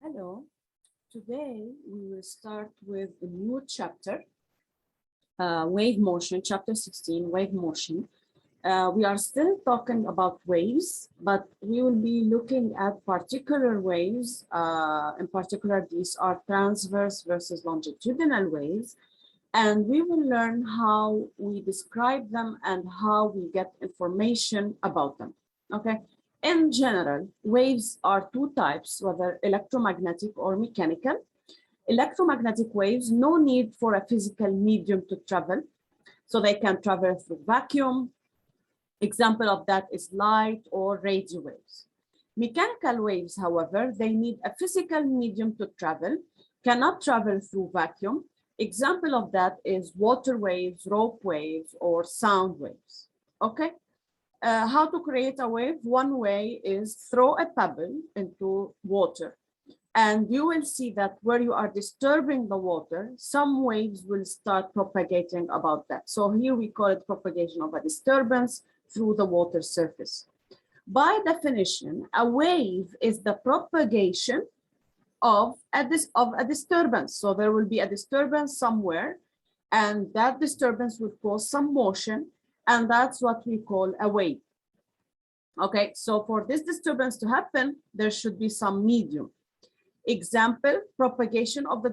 Hello, today we will start with a new chapter, wave motion, chapter 16, wave motion. We are still talking about waves, but we will be looking at particular waves. In particular, these are transverse versus longitudinal waves. And we will learn how we describe them and how we get information about them, okay? In general, waves are two types, whether electromagnetic or mechanical. Electromagnetic waves, no need for a physical medium to travel. So they can travel through vacuum. Example of that is light or radio waves. Mechanical waves, however, they need a physical medium to travel, cannot travel through vacuum. Example of that is water waves, rope waves, or sound waves, okay? How to create a wave? One way is throw a pebble into water, and you will see that where you are disturbing the water, some waves will start propagating about that. So here we call it propagation of a disturbance through the water surface. By definition, a wave is the propagation of a disturbance. So there will be a disturbance somewhere, and that disturbance will cause some motion, and that's what we call a wave. Okay, so for this disturbance to happen, there should be some medium. Example, propagation of the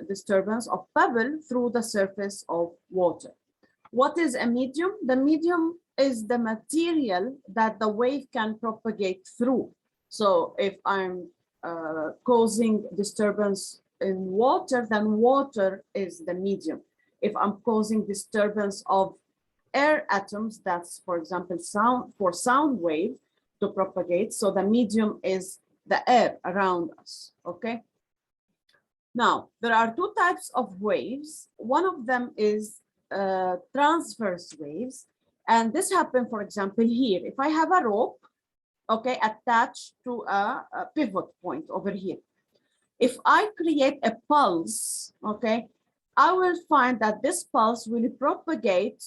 disturbance of pebble through the surface of water. What is a medium? The medium is the material that the wave can propagate through. So if I'm causing disturbance in water, then water is the medium. If I'm causing disturbance of air atoms, that's, for example, sound wave to propagate. So the medium is the air around us, okay? Now, there are two types of waves. One of them is transverse waves. And this happens, for example, here. If I have a rope, okay, attached to a pivot point over here. If I create a pulse, okay, I will find that this pulse will propagate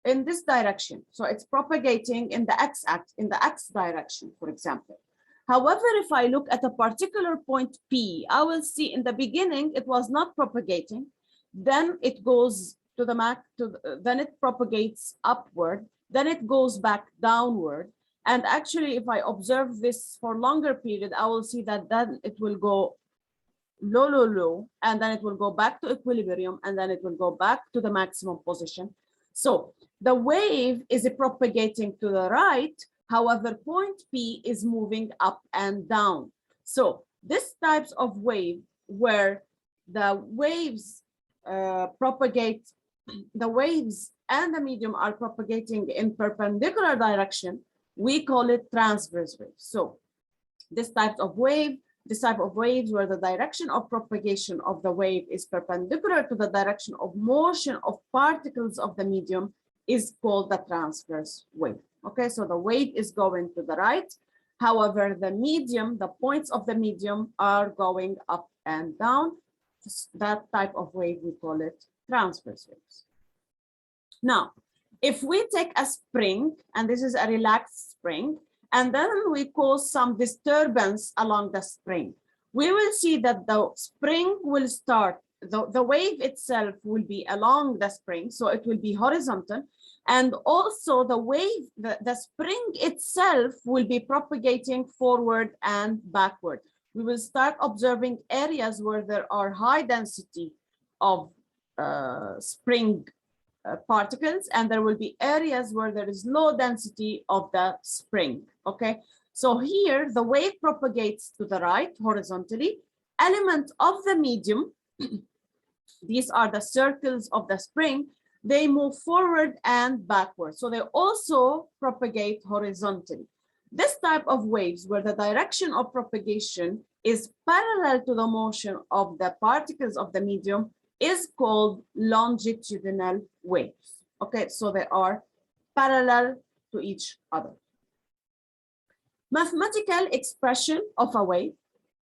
in this direction. So it's propagating in the x direction, for example. However, if I look at a particular point P, I will see in the beginning it was not propagating. Then it goes to the max, then it propagates upward. Then it goes back downward. And actually, if I observe this for longer period, I will see that then it will go low, low, low, and then it will go back to equilibrium, and then it will go back to the maximum position. So the wave is propagating to the right. However, point P is moving up and down. So this types of wave where the waves propagate, the waves and the medium are propagating in perpendicular direction, we call it transverse waves. So this type of waves where the direction of propagation of the wave is perpendicular to the direction of motion of particles of the medium is called the transverse wave. Okay, so the wave is going to the right. However, the medium, the points of the medium are going up and down. That type of wave, we call it transverse waves. Now, if we take a spring, and this is a relaxed spring, and then we cause some disturbance along the spring, we will see that the spring will start, the wave itself will be along the spring, so it will be horizontal, and also the wave, the spring itself will be propagating forward and backward. We will start observing areas where there are high density of spring particles, and there will be areas where there is low density of the spring, okay? So here, the wave propagates to the right horizontally. Element of the medium, these are the circles of the spring, they move forward and backward. So they also propagate horizontally. This type of waves where the direction of propagation is parallel to the motion of the particles of the medium is called longitudinal waves. Okay, so they are parallel to each other. Mathematical expression of a wave.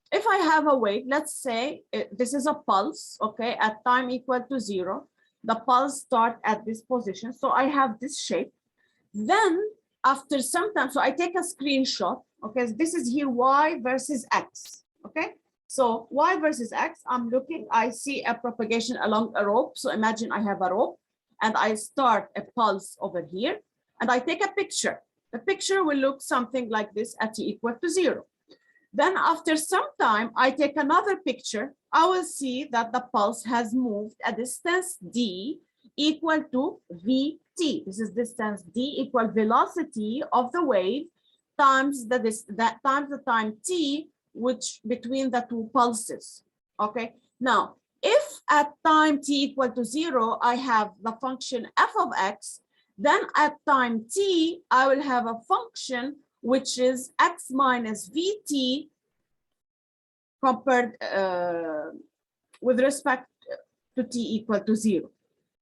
If I have a wave, let's say this is a pulse, okay, at time equal to 0, the pulse starts at this position. So I have this shape. Then after some time, so I take a screenshot, okay, this is here y versus x. So y versus x, I'm looking, I see a propagation along a rope. So imagine I have a rope and I start a pulse over here and I take a picture. The picture will look something like this at t equal to 0. Then after some time, I take another picture. I will see that the pulse has moved a distance d equal to vt. This is distance d equal velocity of the wave times the time t, which between the two pulses. Okay. Now, if at time t equal to 0, I have the function f of x, then at time t, I will have a function which is x minus vt compared with respect to t equal to 0.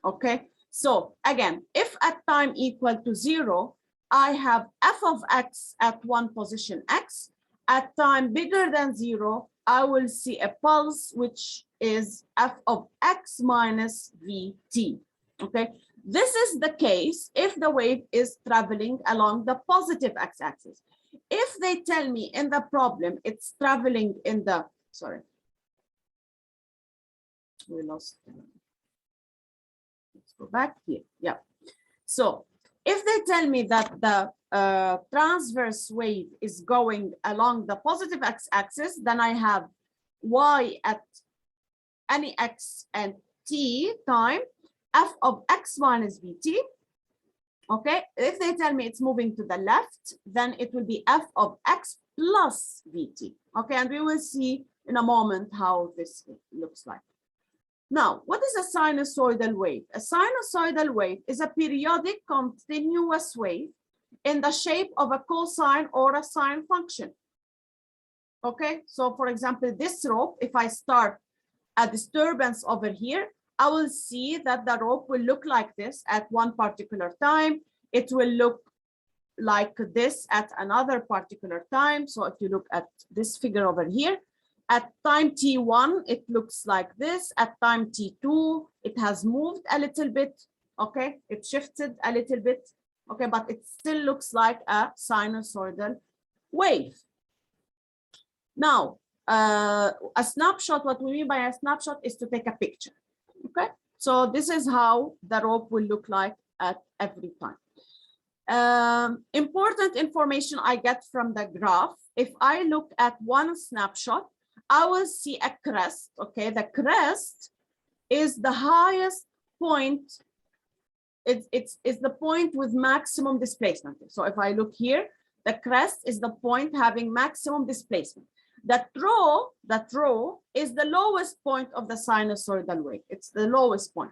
Okay, so again, if at time equal to 0, I have f of x at one position x, at time bigger than 0, I will see a pulse which is f of x minus vt. Okay, this is the case if the wave is traveling along the positive x-axis. If they tell me in the problem it's traveling in the, sorry, we lost, let's go back here. Yeah. So if they tell me that the transverse wave is going along the positive x-axis, then I have y at any x and t time f of x minus vt. Okay, if they tell me it's moving to the left, then it will be f of x plus vt. Okay, and we will see in a moment how this looks like. Now, what is a sinusoidal wave? A sinusoidal wave is a periodic continuous wave in the shape of a cosine or a sine function. Okay, so for example, this rope, if I start a disturbance over here, I will see that the rope will look like this at one particular time. It will look like this at another particular time. So if you look at this figure over here, at time t1, it looks like this. At time t2, it has moved a little bit. Okay, it shifted a little bit. Okay, but it still looks like a sinusoidal wave. Now, a snapshot, what we mean by a snapshot is to take a picture. Okay, so this is how the rope will look like at every time. Important information I get from the graph. If I look at one snapshot, I will see a crest. Okay, the crest is the highest point. It's the point with maximum displacement. So if I look here, the crest is the point having maximum displacement. That row is the lowest point of the sinusoidal wave. It's the lowest point.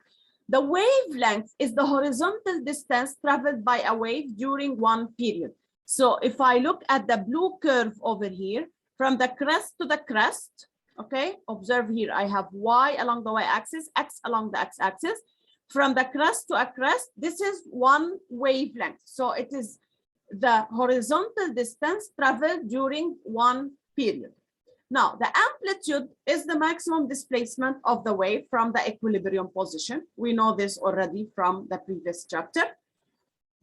The wavelength is the horizontal distance traveled by a wave during one period. So if I look at the blue curve over here, from the crest to the crest, okay, observe here, I have y along the y-axis, x along the x-axis. From the crest to a crest, this is one wavelength. So it is the horizontal distance traveled during one period. Now, the amplitude is the maximum displacement of the wave from the equilibrium position. We know this already from the previous chapter.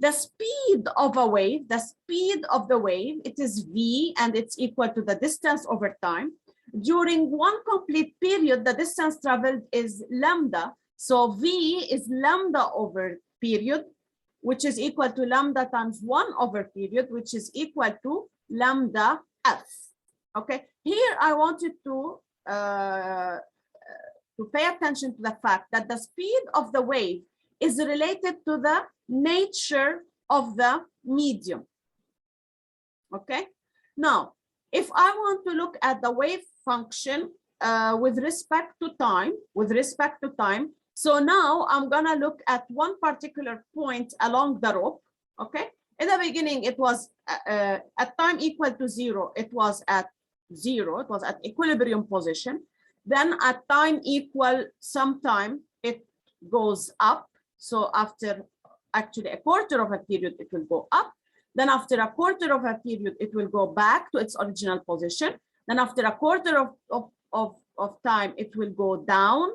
The speed of a wave, the speed of the wave, it is v, and it's equal to the distance over time. During one complete period, the distance traveled is lambda. So v is lambda over period, which is equal to lambda times 1 over period, which is equal to lambda f. Okay, here I want you to pay attention to the fact that the speed of the wave is related to the nature of the medium. Okay, now if I want to look at the wave function with respect to time, so now I'm gonna look at one particular point along the rope. Okay, in the beginning it was at time equal to 0, it was at 0, it was at equilibrium position. Then at time equal some time, it goes up. So after actually a quarter of a period, it will go up. Then after a quarter of a period, it will go back to its original position. Then after a quarter of time, it will go down.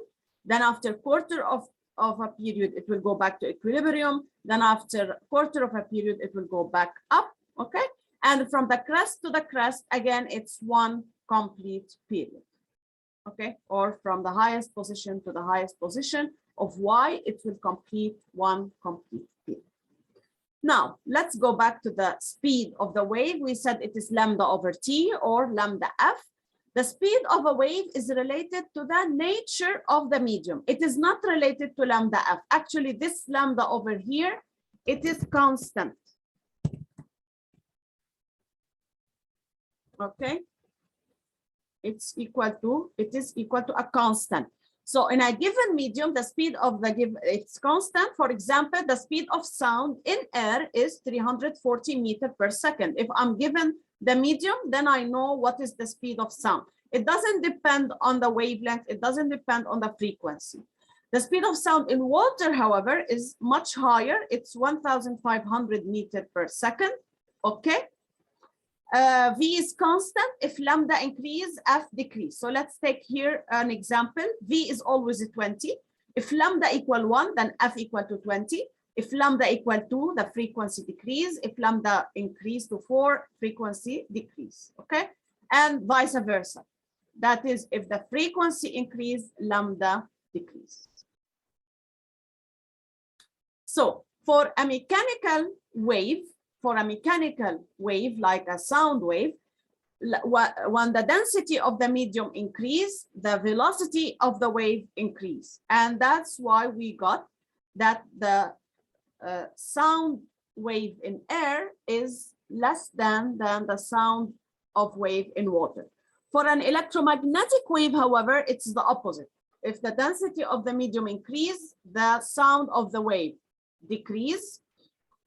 Then after a quarter of a period, it will go back to equilibrium. Then after a quarter of a period, it will go back up. Okay. And from the crest to the crest, again, it's one complete period. okay, or from the highest position to the highest position of y, it will complete one complete field. Now, let's go back to the speed of the wave. We said it is lambda over t or lambda f. The speed of a wave is related to the nature of the medium. It is not related to lambda f. Actually, this lambda over here, it is constant. Okay. It is equal to a constant. So in a given medium, the speed of the given, it's constant. For example, the speed of sound in air is 340 meters per second. If I'm given the medium, then I know what is the speed of sound. It doesn't depend on the wavelength. It doesn't depend on the frequency. The speed of sound in water, however, is much higher. It's 1,500 meters per second. Okay. V is constant. If lambda increase, F decrease. So let's take here an example. V is always 20. If lambda equal 1, then F equal to 20. If lambda equal 2, the frequency decrease. If lambda increase to 4, frequency decrease. Okay, and vice versa. That is, if the frequency increase, lambda decrease. So for a mechanical wave, like a sound wave, when the density of the medium increase, the velocity of the wave increase. And that's why we got that the sound wave in air is less than the sound of wave in water. For an electromagnetic wave, however, it's the opposite. If the density of the medium increase, the sound of the wave decrease.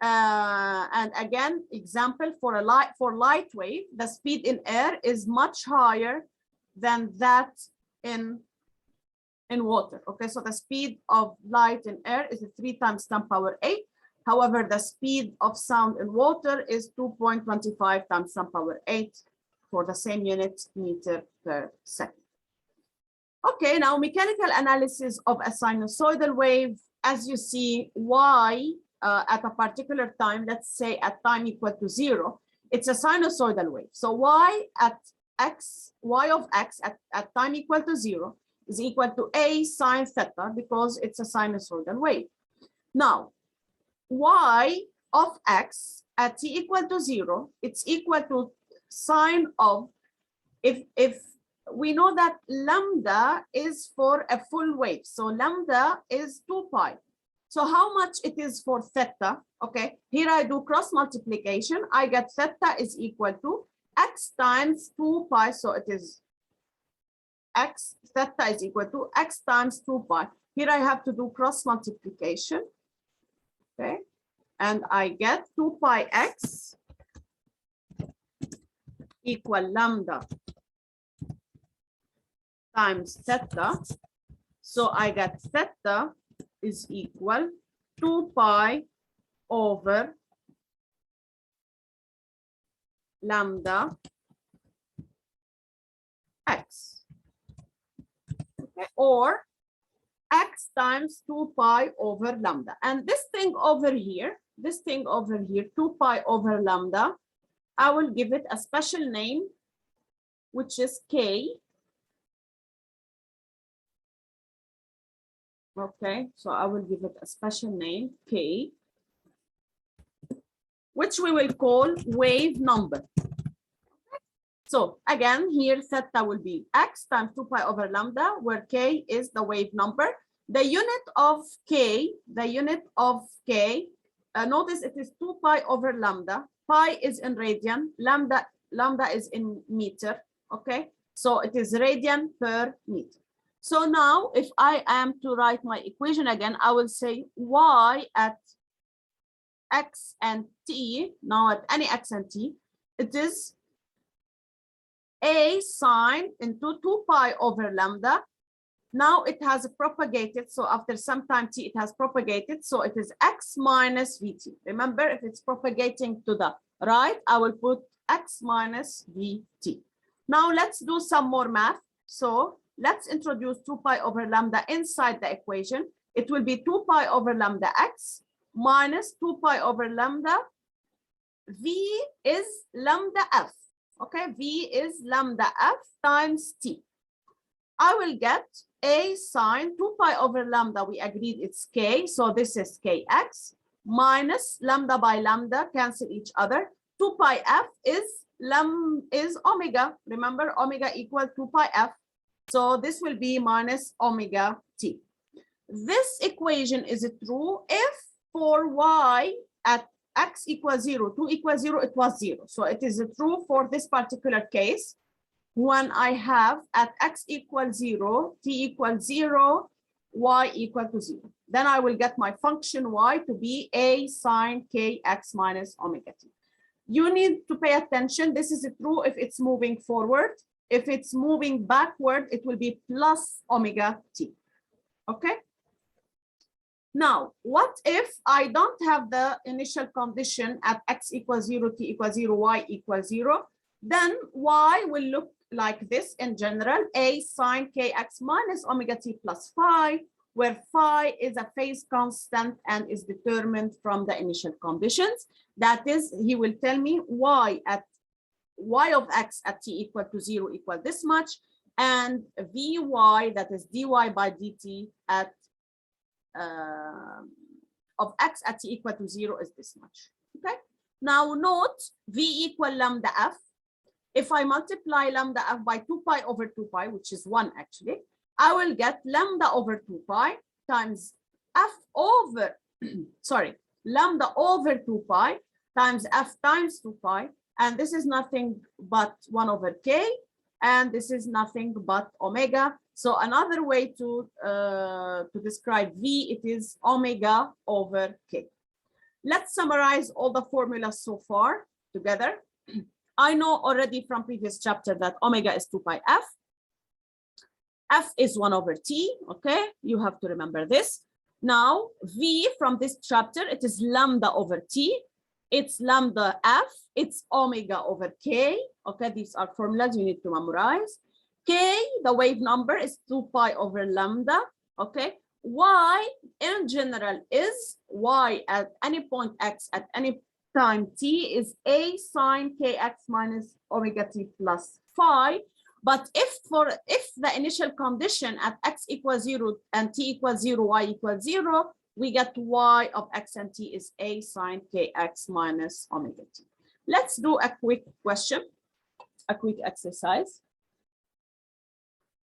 And again, example for light wave, the speed in air is much higher than that in water. Okay, so the speed of light in air is 3 times 10 power 8. However, the speed of sound in water is 2.25 times 10 power 8 for the same unit meter per second. Okay, now mechanical analysis of a sinusoidal wave. As you see, y at a particular time, let's say at time equal to 0, it's a sinusoidal wave. So y of x at time equal to 0 is equal to a sine theta because it's a sinusoidal wave. Now, y of x at t equal to 0, it's equal to sine of, if we know that lambda is for a full wave, so lambda is 2 pi. So how much it is for theta? Okay, here I do cross multiplication. I get theta is equal to x times 2 pi. So it is x, theta is equal to x times 2 pi. Here I have to do cross multiplication. Okay, and I get 2 pi x equal lambda times theta. So I get theta is equal 2 pi over lambda x, okay, or x times 2 pi over lambda. And this thing over here, 2 pi over lambda, I will give it a special name, which is k. Okay, so I will give it a special name, k, which we will call wave number. So again, here theta will be x times 2 pi over lambda, where k is the wave number. The unit of k, notice it is 2 pi over lambda. Pi is in radian, lambda is in meter. Okay, so it is radian per meter. So now if I am to write my equation again, I will say y at x and t, now at any x and t, it is a sine into 2 pi over lambda. Now it has propagated, so after some time t, it has propagated, so it is x minus vt. Remember, if it's propagating to the right, I will put x minus vt. Now let's do some more math. So let's introduce 2 pi over lambda inside the equation. It will be 2 pi over lambda x minus 2 pi over lambda. V is lambda f. Okay, V is lambda f times t. I will get a sine 2 pi over lambda. We agreed it's k, so this is kx minus lambda by lambda, cancel each other. 2 pi f is omega. Remember, omega equals 2 pi f. So this will be minus omega t. This equation is true if for y at x equals 0, 2 equals 0, it was 0. So it is true for this particular case when I have at x equals 0, t equals 0, y equal to 0. Then I will get my function y to be a sine kx minus omega t. You need to pay attention. This is true if it's moving forward. If it's moving backward, it will be plus omega t. Okay? Now, what if I don't have the initial condition at x equals 0, t equals 0, y equals 0? Then y will look like this in general, a sine kx minus omega t plus phi, where phi is a phase constant and is determined from the initial conditions. That is, he will tell me y of x at t equal to 0 equal this much, and vy, that is dy by dt at of x at t equal to 0 is this much. Okay. Now note v equal lambda f. If I multiply lambda f by 2 pi over 2 pi, which is 1 actually, I will get lambda over 2 pi times f over, sorry, lambda over 2 pi times f times 2 pi. And this is nothing but 1 over k. And this is nothing but omega. So another way to describe v, it is omega over k. Let's summarize all the formulas so far together. I know already from previous chapter that omega is 2 pi f. F is 1 over t, okay? You have to remember this. Now, v from this chapter, it is lambda over t. It's lambda f, it's omega over k. Okay, these are formulas you need to memorize. K, the wave number, is 2 pi over lambda, okay? Y in general is y at any point x at any time t is a sine kx minus omega t plus phi. But if the initial condition at x equals 0 and t equals 0, y equals 0, we get y of x and t is a sine kx minus omega t. Let's do a quick question, a quick exercise.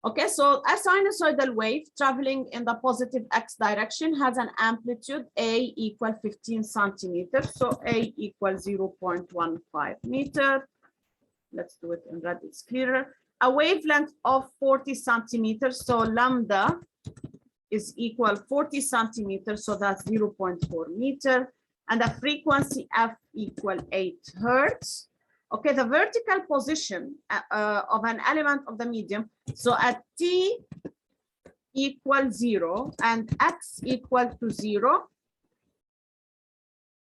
Okay, so a sinusoidal wave traveling in the positive x direction has an amplitude a equal 15 centimeters. So a equals 0.15 meter. Let's do it in red, it's clearer. A wavelength of 40 centimeters. So lambda is equal 40 centimeters. So that's 0.4 meter. And the frequency f equal 8 hertz. Okay, the vertical position of an element of the medium. So at t equals 0 and x equal to 0,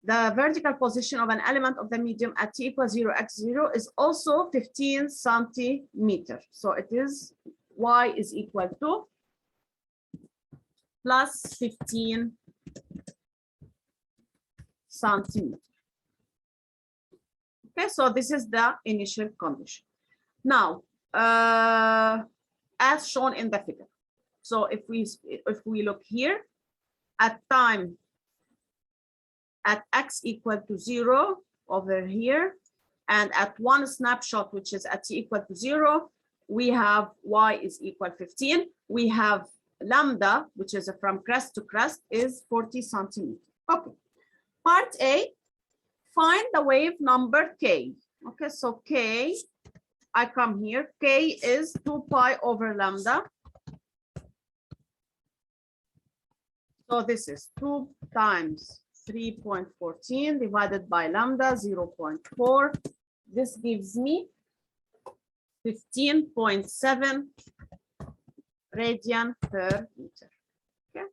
the vertical position of an element of the medium at t equals 0, x 0 is also 15 centimeters. So it is y is equal to plus 15 centimeters. Okay, so this is the initial condition. Now, as shown in the figure. So if we look here at time at x equal to 0 over here, and at one snapshot, which is at t equal to 0, we have y is equal 15. We have lambda, which is from crest to crest, is 40 centimeters. Okay. Part A, find the wave number k. Okay, so k, I come here, k is 2 pi over lambda. So this is 2 times 3.14 divided by lambda 0.4. This gives me 15.7 radian per meter. Okay.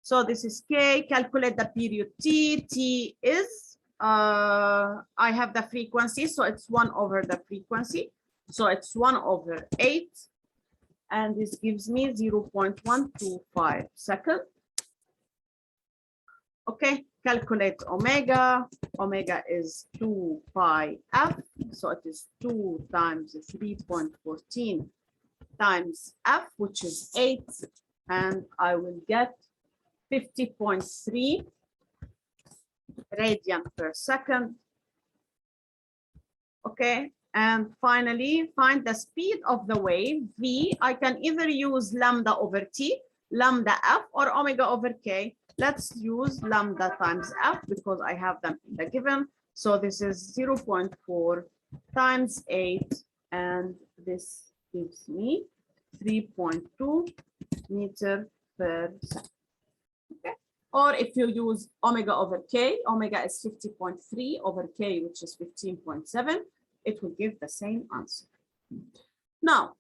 So this is k. Calculate the period t. T is I have the frequency, so it's 1 over the frequency. So it's 1 over 8. And this gives me 0.125 seconds. Okay, calculate omega. Omega is 2 pi f. So it is 2 times 3.14 times f, which is 8, and I will get 50.3 radian per second. Okay, and finally, find the speed of the wave, v. I can either use lambda over t, lambda f, or omega over k. Let's use lambda times f because I have them in the given. So this is 0.4 times 8, and this gives me 3.2 meter per second. Okay. Or if you use omega over k, omega is 50.3 over k, which is 15.7, it will give the same answer. Now,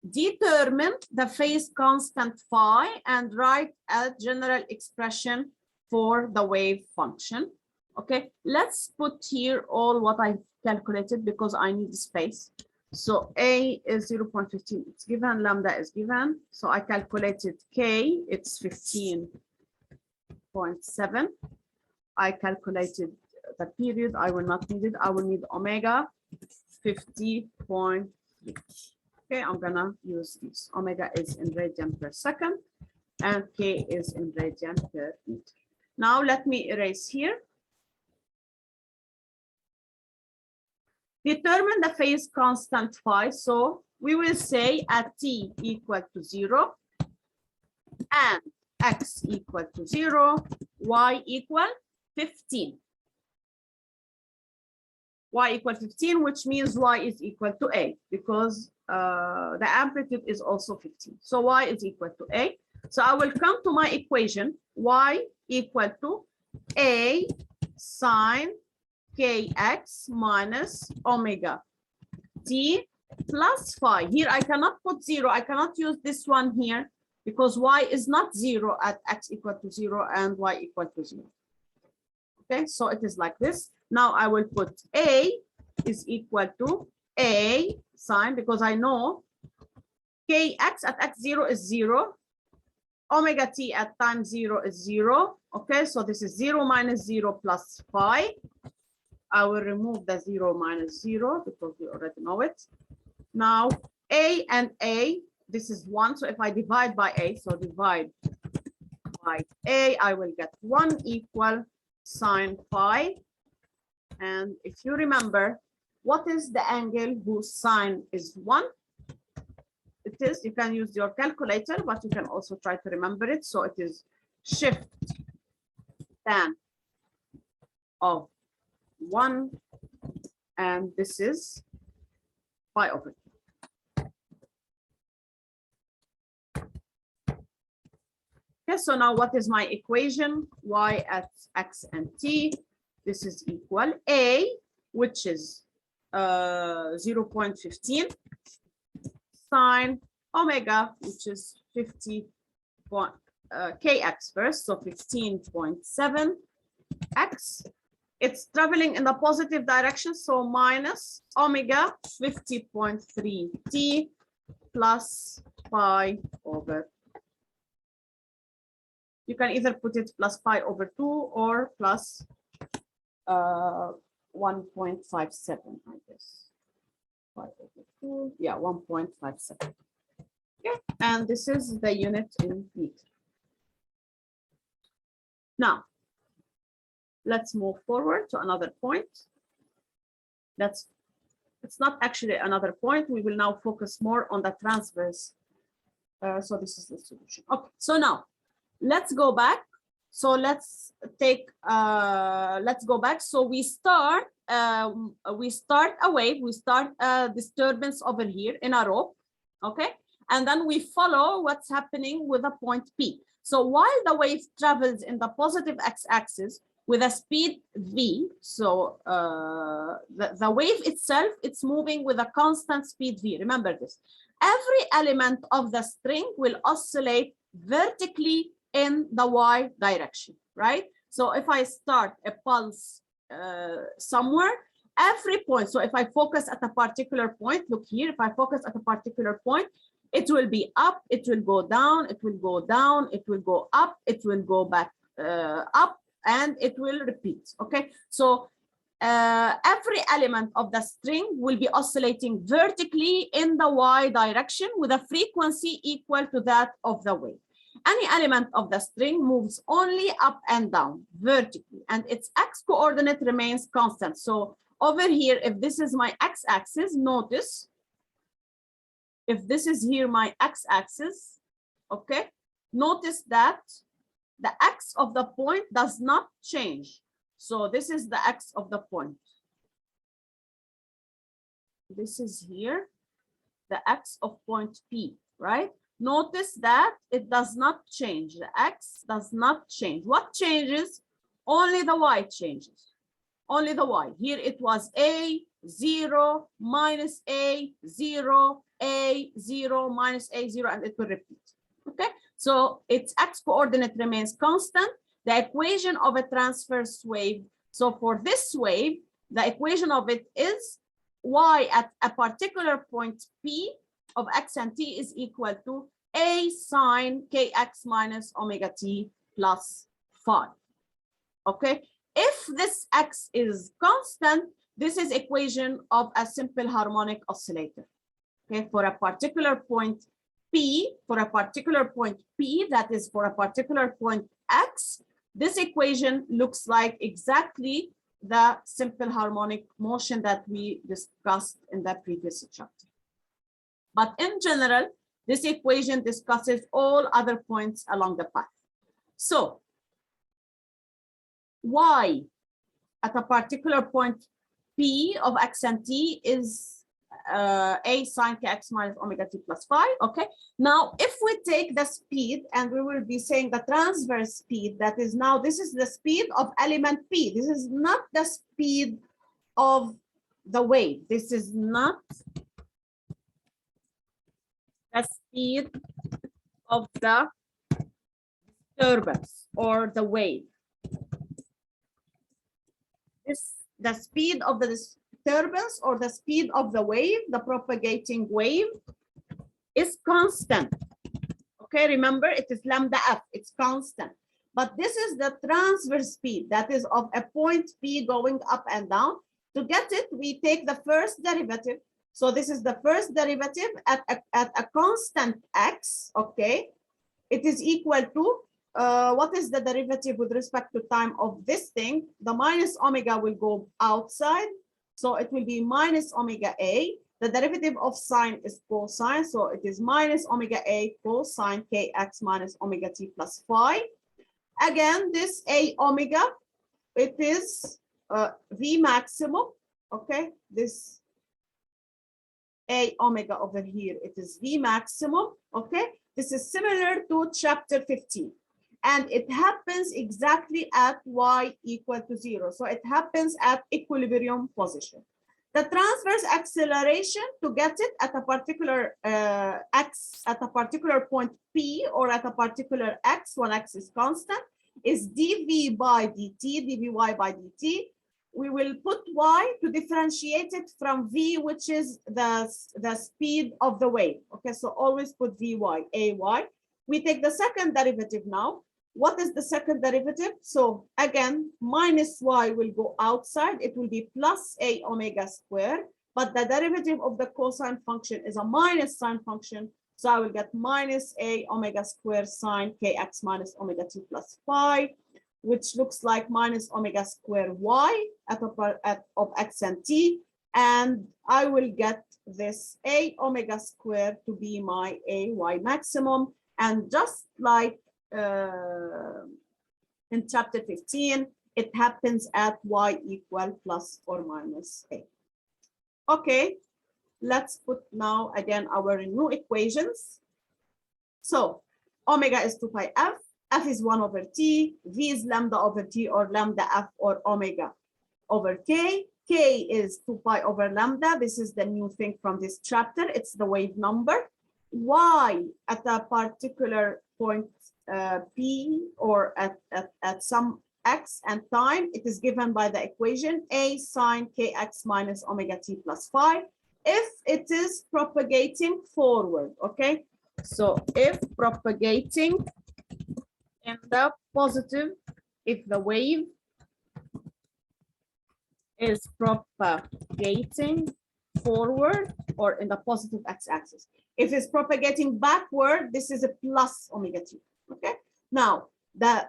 determine the phase constant phi and write a general expression for the wave function. Okay, let's put here all what I calculated because I need space. So A is 0.15, it's given, lambda is given. So I calculated K, it's 15.7. I calculated the period, I will not need it. I will need omega 50.3. Okay, I'm gonna use this. Omega is in radian per second and K is in radian per meter. Now let me erase here. Determine the phase constant phi. So we will say at t equal to 0 and x equal to 0, y equal 15. Y equal 15, which means y is equal to a because the amplitude is also 15. So y is equal to a. So I will come to my equation, y equal to a sine kx minus omega t plus phi. Here I cannot put 0. I cannot use this one here because y is not 0 at x equal to 0 and y equal to 0. Okay, so it is like this. Now I will put a is equal to a sine, because I know kx at x0 is 0. Omega t at time 0 is 0. Okay, so this is 0 minus 0 plus phi. I will remove the 0 minus 0 because we already know it. Now a and a, this is 1. So if I divide by a, so divide by a, I will get 1 equal sine phi. And if you remember, what is the angle whose sine is 1? It is, you can use your calculator, but you can also try to remember it. So it is shift tan of 1, and this is pi over 2. Okay, so now what is my equation? Y at x and t. This is equal a, which is 0.15, sine omega, which is 50 kx first, so 15.7 x. It's traveling in the positive direction, so minus omega 50.3 t plus pi over. You can either put it plus pi over 2 or plus 1.57, I guess. Pi over 2, yeah, 1.57. Okay, and this is the unit in meter. Now, let's move forward to another point. It's not actually another point. We will now focus more on the transverse. So this is the solution. Okay, so now let's go back. So let's go back. So we start a wave, we start a disturbance over here in a rope, okay? And then we follow what's happening with a point P. So while the wave travels in the positive x-axis with a speed v, so the wave itself, it's moving with a constant speed v. Remember this. Every element of the string will oscillate vertically in the y direction, right? So if I start a pulse somewhere, every point, so if I focus at a particular point, look here, if I focus at a particular point, it will be up, it will go down, it will go down, it will go up, it will go back up, and it will repeat, okay? So every element of the string will be oscillating vertically in the y direction with a frequency equal to that of the wave. Any element of the string moves only up and down vertically, and its x coordinate remains constant. So over here, if this is my x-axis, notice, if this is here my x-axis, okay, notice that the x of the point does not change. So this is the x of the point. This is here, the x of point P, right? Notice that it does not change. The x does not change. What changes? Only the y changes. Only the y. Here it was a 0 minus a 0 a 0 minus a 0, and it will repeat. Okay, so its x coordinate remains constant. The equation of a transverse wave. So for this wave, the equation of it is y at a particular point P of x and t is equal to a sine kx minus omega t plus phi. Okay, if this x is constant, this is equation of a simple harmonic oscillator. Okay, for a particular point P, for a particular point P, that is for a particular point x, this equation looks like exactly the simple harmonic motion that we discussed in the previous chapter. But in general, this equation discusses all other points along the path. So y at a particular point P of x and t is a sine kx minus omega t plus phi. Okay, now if we take the speed, and we will be saying the transverse speed, that is now, this is the speed of element P. This is not the speed of the wave. This is not the speed of the disturbance or the wave. This the speed of the disturbance or the speed of the wave, the propagating wave, is constant. Okay, remember it is lambda f, it's constant. But this is the transverse speed, that is of a point P going up and down. To get it, we take the first derivative. So this is the first derivative at a constant x, okay? It is equal to, what is the derivative with respect to time of this thing? The minus omega will go outside. So it will be minus omega a. The derivative of sine is cosine. So it is minus omega a cosine kx minus omega t plus phi. Again, this a omega, it is V maximum. Okay, this a omega over here, it is V maximum. Okay, this is similar to chapter 15. And it happens exactly at y equal to 0. So it happens at equilibrium position. The transverse acceleration, to get it at a particular x, at a particular point P, or at a particular x, when x is constant, is dv by dt, dvy by dt. We will put y to differentiate it from v, which is the speed of the wave. Okay, so always put vy, ay. We take the second derivative now. What is the second derivative? So again, minus y will go outside. It will be plus a omega squared. But the derivative of the cosine function is a minus sine function. So I will get minus a omega squared sine kx minus omega t plus phi, which looks like minus omega squared y of x and t. And I will get this a omega squared to be my ay maximum. And just like in chapter 15, it happens at y equal plus or minus a. Okay, let's put now again our new equations. So omega is 2 pi f, f is 1 over t, v is lambda over t or lambda f or omega over k, k is 2 pi over lambda. This is the new thing from this chapter. It's the wave number. Y at a particular point P or at some x and time, it is given by the equation a sine kx minus omega t plus phi if it is propagating forward. Okay, so if propagating in the positive, if the wave is propagating forward or in the positive x-axis. If it's propagating backward, this is a plus omega t. Okay. Now, the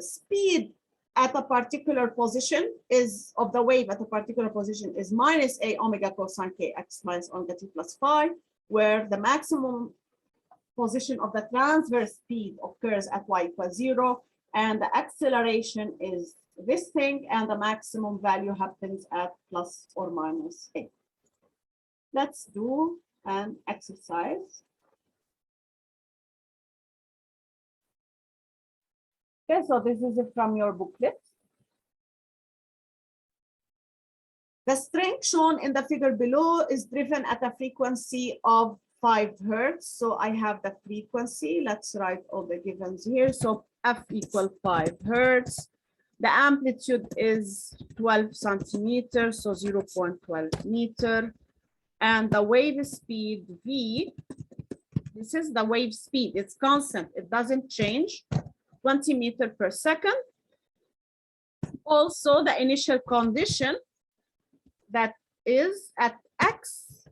speed at a particular position is of the wave at a particular position is minus a omega cosine kx minus omega t plus phi, where the maximum position of the transverse speed occurs at y equals 0, and the acceleration is this thing, and the maximum value happens at plus or minus a. Let's do an exercise. Okay, so this is it from your booklet. The string shown in the figure below is driven at a frequency of 5 hertz. So I have the frequency. Let's write all the givens here. So F equal 5 hertz. The amplitude is 12 centimeters, so 0.12 meter. And the wave speed V, this is the wave speed. It's constant. It doesn't change. 20 meters per second. Also, the initial condition that is at x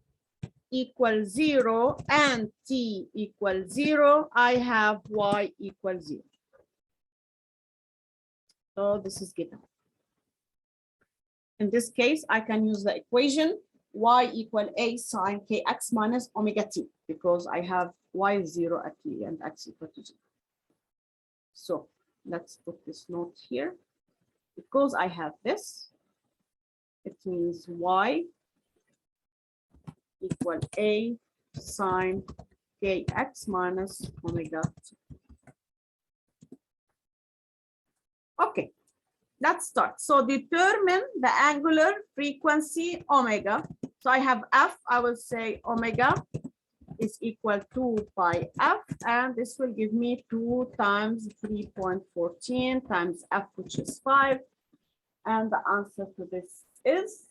equals 0 and t equals 0, I have y equals 0. So this is given. In this case, I can use the equation y equal a sine kx minus omega t, because I have y 0 at t and x equal to 0. So let's put this note here. Because I have this, it means y equal a sine kx minus omega t. Okay, let's start. So determine the angular frequency omega. So I have f, I will say omega is equal to pi f, and this will give me 2 times 3.14 times f, which is 5. And the answer to this is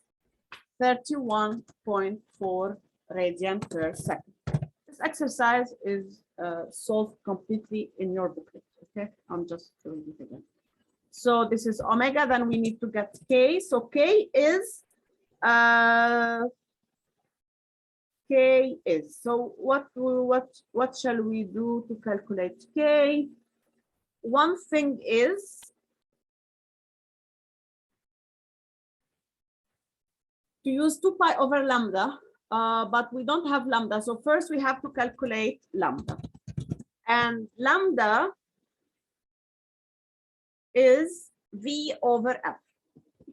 31.4 radian per second. This exercise is solved completely in your booklet. Okay, I'm just doing it again. So this is omega, then we need to get k. So k is so what shall we do to calculate k? One thing is to use 2 pi over lambda, but we don't have lambda. So first we have to calculate lambda. And lambda is V over F.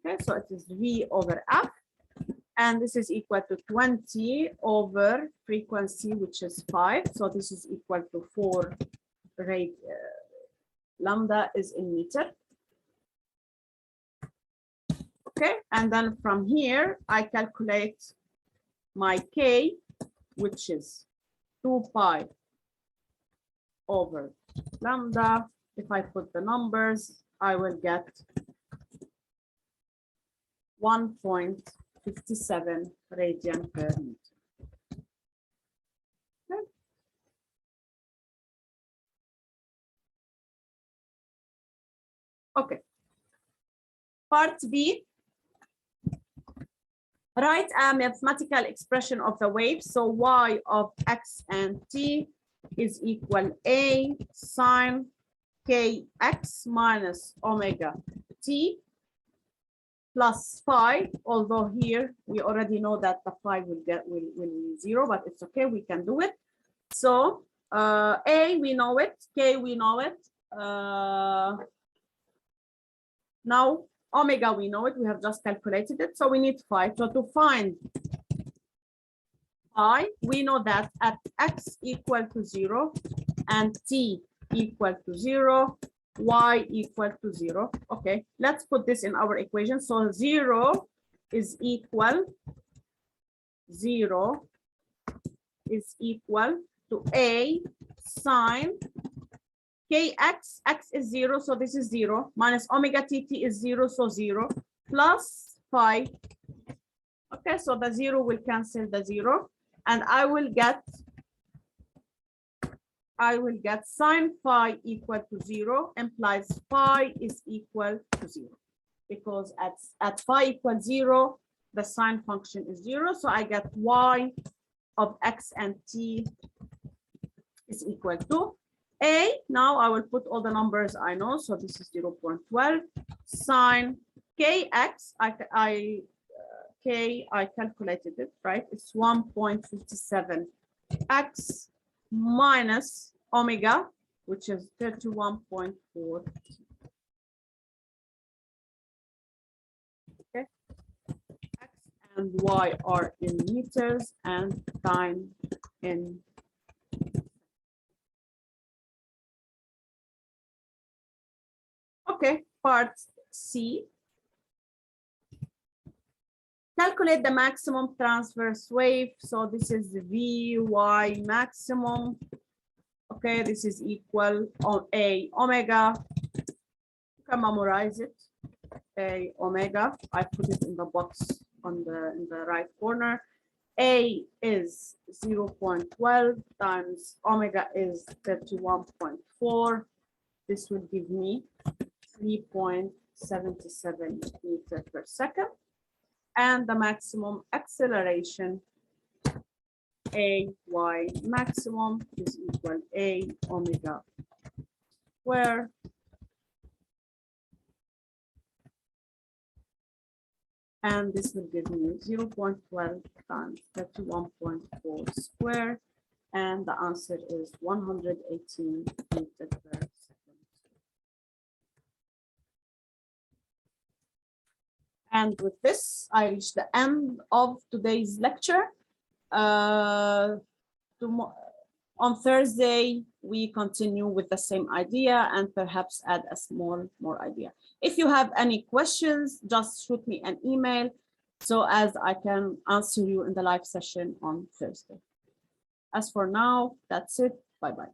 Okay, so it is V over F. And this is equal to 20 over frequency, which is 5. So this is equal to 4 rate. Lambda is in meter. Okay, and then from here, I calculate my K, which is 2 pi over lambda. If I put the numbers, I will get 1.57 radian per meter. Okay. Okay. Part B. Write a mathematical expression of the wave. So y of x and t is equal a sine kx minus omega t plus phi, although here we already know that the phi will be 0, but it's okay, we can do it. So a, we know it, k, we know it. Now omega, we know it, we have just calculated it, so we need phi. So to find phi, we know that at x equal to 0 and t equal to 0, y equal to 0. Okay, let's put this in our equation. So 0 is equal to a sine kx, x is 0, so this is 0, minus omega t, t is 0, so 0, plus phi. Okay, so the 0 will cancel the 0, and I will get sine phi equal to 0, implies phi is equal to 0. because at phi equals 0, the sine function is 0. So I get y of x and t is equal to a. Now I will put all the numbers I know. So this is 0.12 sine kx. I calculated it, right? It's 1.57 x minus omega, which is 31.4. Okay. X and y are in meters and time in. Okay, part C. Calculate the maximum transverse wave. So this is the Vy maximum. Okay, this is equal on A omega. You can memorize it. A omega. I put it in the box on in the right corner. A is 0.12 times omega is 31.4. This will give me 3.77 meters per second. And the maximum acceleration, Ay maximum, is equal A omega square. And this will give me 0.12 times 31.4 square. And the answer is 118 meters per second. And with this, I reach the end of today's lecture. On Thursday, we continue with the same idea and perhaps add a small more idea. If you have any questions, just shoot me an email so as I can answer you in the live session on Thursday. As for now, that's it. Bye-bye.